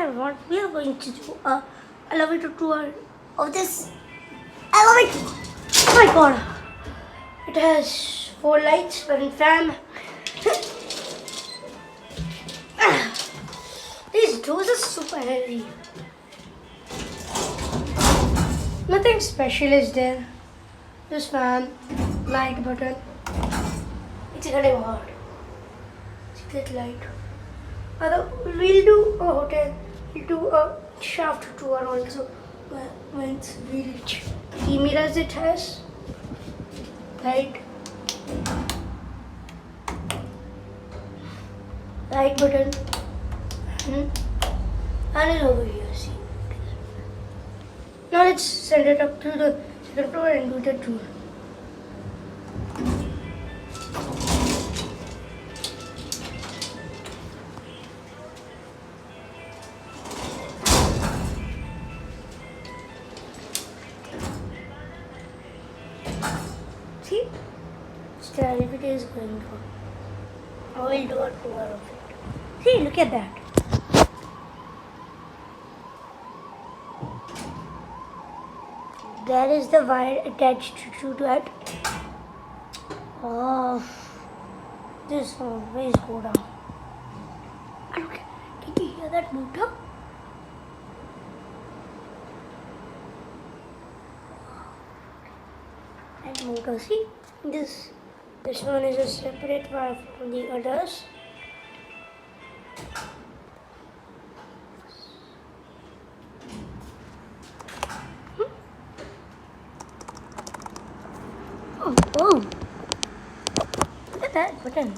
Hi everyone, we are going to do a elevator tour of this elevator. Oh my god, it has 4 lights, one fan. These doors are super heavy. Nothing special is there. This fan, light button. It's getting hot. Secret light. We'll do a hotel. We'll do a shaft tour also. Once we reach 3 mirrors it has. Light. Light button. And it's over here, see. Now let's send it up to the second floor and do the tour. See? The elevator is going on. I will do a tour of it. See, look at that. There is the wire attached to that. Oh, this always go down. And look, can you hear that motor? That motor, see? This one is a separate wire from the others. Oh, look at that button.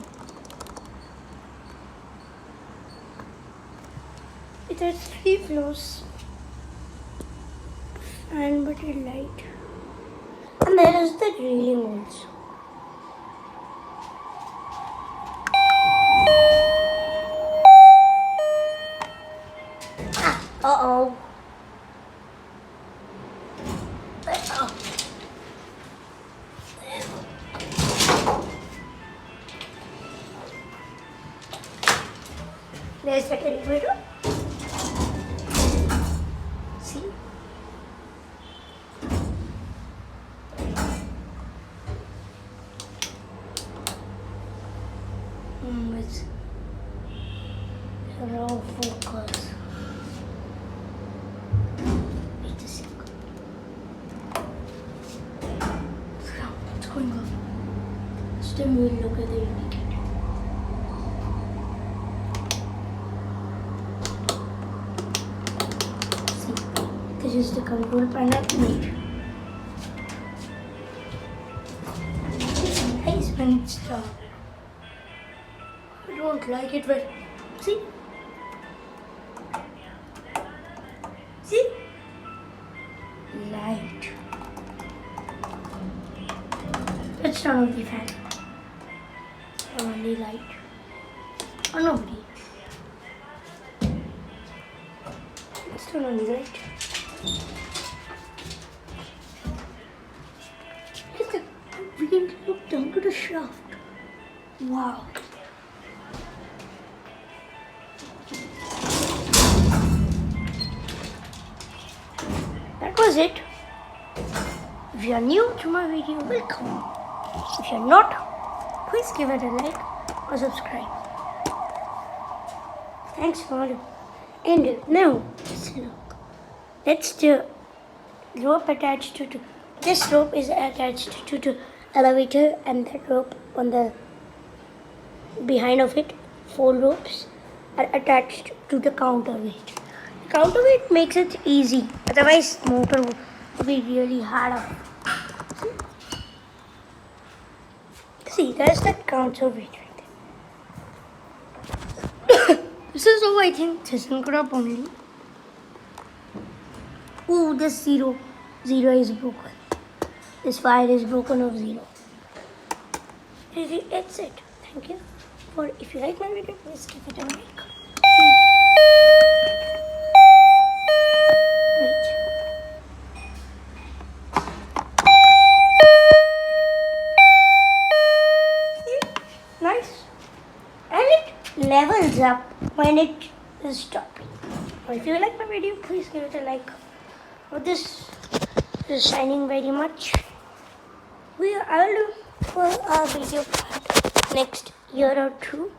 It has 3 floors and button light. And there is the railing also. Uh-oh. There's the elevator. See? It's wrong focus. Wait a sec. What's going on? Still we'll look at the indicator. This is the control panel image. It's nice when it's dark. I don't like it when, see? See? Light. Let's turn on the fan. Turn on the light. Oh, nobody. Let's turn on the light. We can look down to the shaft. Wow. That was it. If you are new to my video, welcome. If you are not, please give it a like or subscribe. Thanks for watching. And now, let's do rope attached to this rope is attached to the elevator, and that rope on the behind of it, 4 ropes are attached to the counterweight. The counterweight makes it easy, otherwise motor would be really hard up. See, there's that counterweight right there. This is how I think this one could up only. Oh, this zero is broken. This wire is broken of 0. That's it. Thank you. If you like my video, please give it a like. Nice. And it levels up when it is stopping. If you like my video, please give it a like. This is shining very much. I will do for a video next year or two.